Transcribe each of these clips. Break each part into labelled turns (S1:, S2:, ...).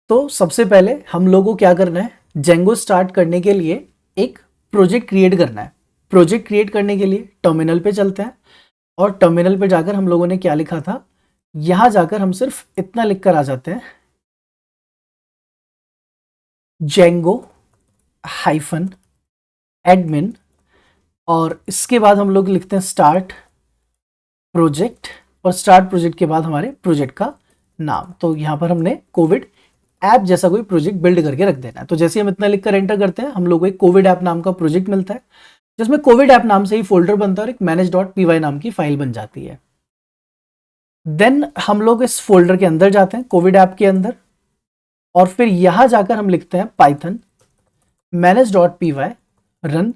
S1: तो सबसे पहले हम लोगों को क्या करना है, जेंगो स्टार्ट करने के लिए एक प्रोजेक्ट क्रिएट करना है। प्रोजेक्ट क्रिएट करने के लिए टर्मिनल पे चलते हैं और टर्मिनल पे जाकर हम लोगों ने क्या लिखा था, यहां जाकर हम सिर्फ इतना लिखकर आ जाते हैं, जेंगो हाइफन एडमिन, और इसके बाद हम लोग लिखते हैं स्टार्ट प्रोजेक्ट, और स्टार्ट प्रोजेक्ट के बाद हमारे प्रोजेक्ट का नाम। तो यहां पर हमने कोविड ऐप जैसा कोई प्रोजेक्ट बिल्ड करके रख देना है। तो जैसे हम इतना लिखकर एंटर करते हैं, हम लोग को एक कोविड ऐप नाम का प्रोजेक्ट मिलता है, जिसमें कोविड ऐप नाम से ही फोल्डर बनता है और एक manage.py नाम की फाइल बन जाती है। देन हम लोग इस फोल्डर के अंदर जाते हैं, कोविड ऐप के अंदर, और फिर यहां जाकर हम लिखते हैं पाइथन manage.py रन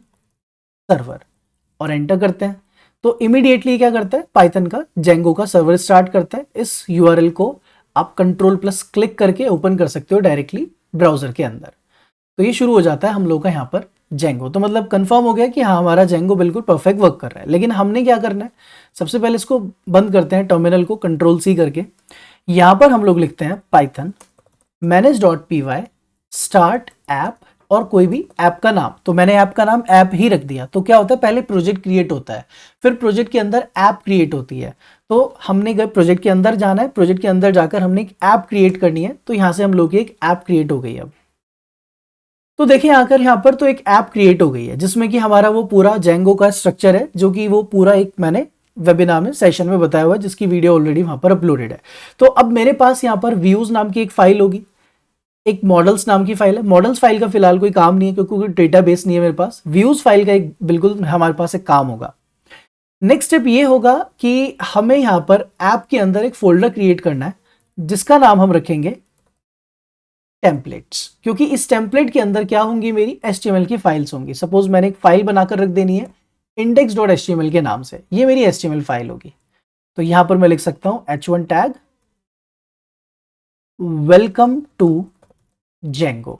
S1: सर्वर और एंटर करते हैं। तो इमीडिएटली क्या करता है, पाइथन का जेंगो का सर्वर स्टार्ट करता है। इस यूआरएल को आप कंट्रोल प्लस क्लिक करके ओपन कर सकते हो डायरेक्टली ब्राउजर के अंदर। तो ये शुरू हो जाता है हम लोग का यहाँ पर जेंगो। तो मतलब कंफर्म हो गया कि हाँ, हमारा जेंगो बिल्कुल परफेक्ट वर्क कर रहा है। लेकिन हमने क्या करना है, सबसे पहले इसको बंद करते हैं, टर्मिनल को कंट्रोल सी करके। यहां पर हम लोग लिखते हैं पाइथन manage.py स्टार्ट ऐप और कोई भी ऐप का नाम। तो मैंने ऐप का नाम ऐप ही रख दिया। तो क्या होता है, पहले प्रोजेक्ट क्रिएट होता है, फिर प्रोजेक्ट के अंदर ऐप क्रिएट होती है। तो हमने गए प्रोजेक्ट के अंदर जाना है, प्रोजेक्ट के अंदर जाकर हमने एक ऐप क्रिएट करनी है। तो यहां से हम लोग की एक ऐप क्रिएट हो गई। अब तो देखिए आकर यहाँ पर तो एक ऐप क्रिएट हो गई है, जिसमें कि हमारा वो पूरा जेंगो का स्ट्रक्चर है, जो कि वो पूरा एक मैंने वेबिनार में सेशन में बताया हुआ है, जिसकी वीडियो ऑलरेडी वहां पर अपलोडेड है। तो अब मेरे पास यहाँ पर व्यूज नाम की एक फाइल होगी, एक मॉडल्स नाम की फाइल है। मॉडल्स फाइल का फिलहाल कोई काम नहीं है, क्योंकि कोई डेटाबेस नहीं है मेरे पास। व्यूज फाइल का एक बिल्कुल हमारे पास एक काम होगा। नेक्स्ट स्टेप ये होगा कि हमें यहाँ पर ऐप के अंदर एक फोल्डर क्रिएट करना है, जिसका नाम हम रखेंगे टेम्पलेट्स, क्योंकि इस टेम्पलेट के अंदर क्या होंगी, मेरी HTML की फाइल्स होंगी। सपोज मैंने एक फाइल बनाकर रख देनी है index.html के नाम से, ये मेरी HTML फाइल होगी। तो यहां पर मैं लिख सकता हूं h1 tag welcome to Django,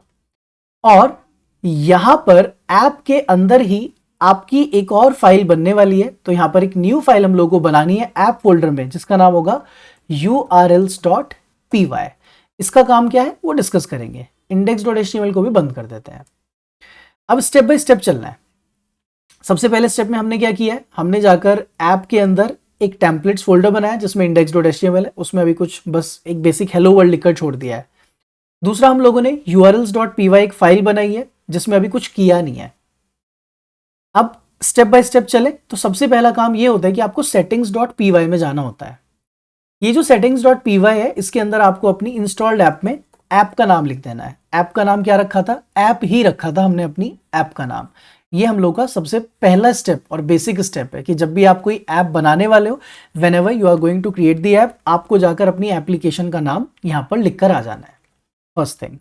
S1: और यहां पर ऐप के अंदर ही आपकी एक और फाइल बनने वाली है। तो यहां पर एक न्यू फाइल हम लोग को बनानी है ऐप फोल्डर में, जिसका नाम होगा urls.py। इसका काम क्या है वो डिस्कस करेंगे। index.html को भी बंद कर देते हैं। अब स्टेप बाय स्टेप चलना है। सबसे पहले स्टेप में हमने क्या किया है, हमने जाकर ऐप के अंदर एक टेम्पलेट्स फोल्डर बनाया, जिसमें index.html है। उसमें अभी कुछ बस एक बेसिक हेलो वर्ल्ड लिखकर छोड़ दिया है। दूसरा, हम लोगों ने urls.py एक फाइल बनाई है, जिसमें अभी कुछ किया नहीं है। अब स्टेप बाय स्टेप चले तो सबसे पहला काम ये होता है कि आपको settings.py में जाना होता है। ये जो settings.py है, इसके अंदर आपको अपनी इंस्टॉल्ड ऐप में ऐप का नाम लिख देना है। ऐप का नाम क्या रखा था, ऐप ही रखा था हमने अपनी ऐप का नाम। ये हम लोग का सबसे पहला स्टेप और बेसिक स्टेप है कि जब भी आप कोई ऐप बनाने वाले हो, whenever you are going to create the app, आपको जाकर अपनी एप्लीकेशन का नाम यहां पर लिखकर आ जाना है, फर्स्ट थिंग।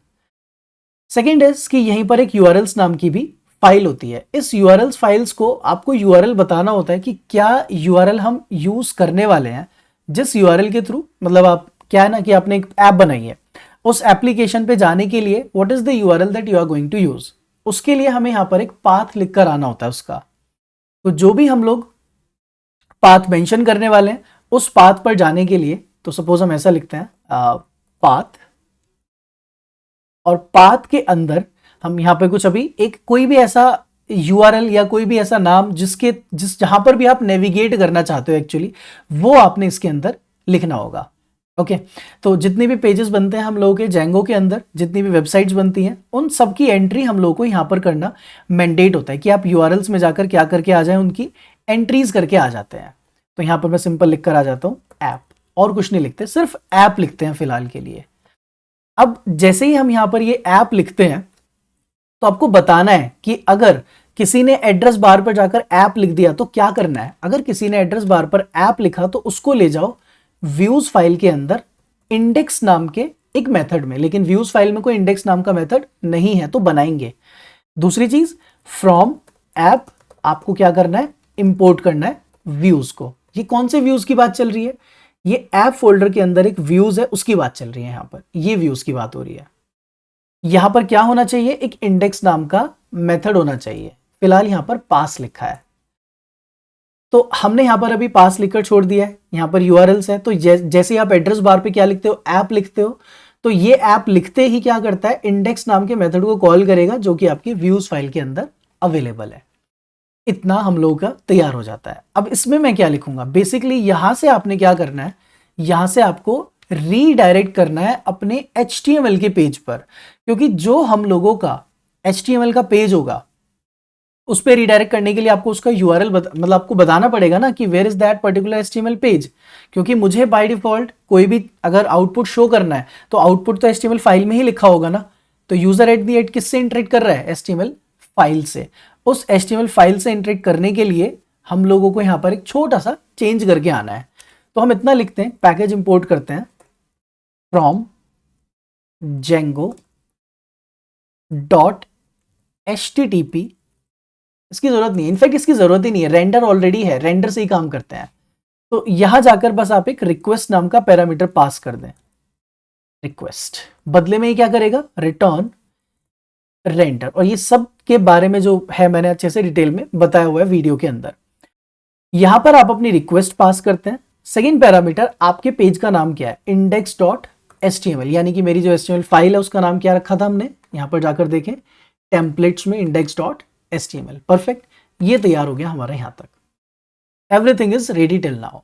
S1: सेकेंड इज कि यहीं पर एक यूआरएल्स नाम की भी फाइल होती है। इस यूआरएल्स फाइल्स को आपको यूआरएल बताना होता है कि क्या यूआरएल हम यूज करने वाले हैं। जिस यूआरएल के थ्रू, मतलब आप क्या है ना कि आपने एक ऐप बनाई है, उस एप्लीकेशन पे जाने के लिए what is the URL that you are going to use, उसके लिए हमें यहां पर एक पाथ लिखकर आना होता है उसका। तो जो भी हम लोग पाथ मेंशन करने वाले हैं, उस पाथ पर जाने के लिए, तो सपोज हम ऐसा लिखते हैं पाथ, और पाथ के अंदर हम यहां पे कुछ अभी एक कोई भी ऐसा यूआरएल या कोई भी ऐसा नाम जिस जहां पर भी आप नेविगेट करना चाहते हो एक्चुअली, वो आपने इसके अंदर लिखना होगा। ओके, तो जितने भी पेजेस बनते हैं हम लोगों के जेंगो के अंदर, जितनी भी वेबसाइट्स बनती हैं, उन सब की एंट्री हम लोगों को यहां पर करना मैंडेट होता है कि आप यूआरएल्स में जाकर क्या करके आ जाए, उनकी एंट्रीज करके आ जाते हैं। तो यहां पर मैं सिंपल लिखकर आ जाता हूं ऐप, और कुछ नहीं लिखते, सिर्फ ऐप लिखते हैं फिलहाल के लिए। अब जैसे ही हम यहां पर ये ऐप लिखते हैं, तो आपको बताना है कि अगर किसी ने एड्रेस बार पर जाकर ऐप लिख दिया तो क्या करना है। अगर किसी ने एड्रेस बार पर ऐप लिखा तो उसको ले जाओ व्यूज फाइल के अंदर इंडेक्स नाम के एक मेथड में, लेकिन व्यूज फाइल में कोई इंडेक्स नाम का मेथड नहीं है, तो बनाएंगे। दूसरी चीज, फ्रॉम ऐप आपको क्या करना है, इंपोर्ट करना है व्यूज को। ये कौन से व्यूज की बात चल रही है, ये ऐप फोल्डर के अंदर एक व्यूज है, उसकी बात चल रही है। यहां पर ये व्यूज की बात हो रही है। यहां पर क्या होना चाहिए, एक इंडेक्स नाम का मेथड होना चाहिए। फिलहाल यहां पर पास लिखा है, तो हमने यहां पर अभी पास लिखकर छोड़ दिया है। यहां पर यूआरएल्स है, तो जैसे आप एड्रेस बार पे क्या लिखते हो, ऐप लिखते हो, तो ये ऐप लिखते ही क्या करता है, इंडेक्स नाम के मेथड को कॉल करेगा जो कि आपकी व्यूज फाइल के अंदर अवेलेबल है। इतना हम लोगों का तैयार हो जाता है। अब इसमें मैं क्या लिखूंगा, बेसिकली यहां से आपने क्या करना है, यहां से आपको रीडायरेक्ट करना है अपने HTML के पेज पर, क्योंकि जो हम लोगों का HTML का पेज होगा उस पर रिडायरेक्ट करने के लिए आपको उसका URL मतलब आपको बताना पड़ेगा ना कि where is that particular HTML page. क्योंकि मुझे बाय डिफॉल्ट कोई भी अगर आउटपुट शो करना है तो आउटपुट तो HTML फाइल में ही लिखा होगा ना। तो यूजर @ किससे इंटरेक्ट कर रहा है, HTML फाइल से। उस HTML फाइल से इंटरेक्ट करने के लिए हम लोगों को यहां पर एक छोटा सा चेंज करके आना है। तो हम इतना लिखते हैं, पैकेज इंपोर्ट करते हैं फ्रॉम django.http। इसकी जरूरत नहीं है, इनफैक्ट इसकी जरूरत ही नहीं है, रेंडर ऑलरेडी है, रेंडर से ही काम करते हैं। तो यहां जाकर बस आप एक रिक्वेस्ट नाम का पैरामीटर पास कर दें, रिक्वेस्ट। बदले में ये क्या करेगा, रिटर्न रेंडर। और ये सब के बारे में जो है मैंने अच्छे से डिटेल में बताया हुआ है वीडियो के अंदर। यहां पर आप अपनी रिक्वेस्ट पास करते हैं। सेकेंड पैरामीटर, आपके पेज का नाम क्या है, index.html, यानी कि मेरी जो HTML फाइल है उसका नाम क्या रखा था हमने, यहां पर जाकर देखें टेम्पलेट्स में index.html। परफेक्ट, ये तैयार हो गया हमारा यहां तक। Everything is ready till now.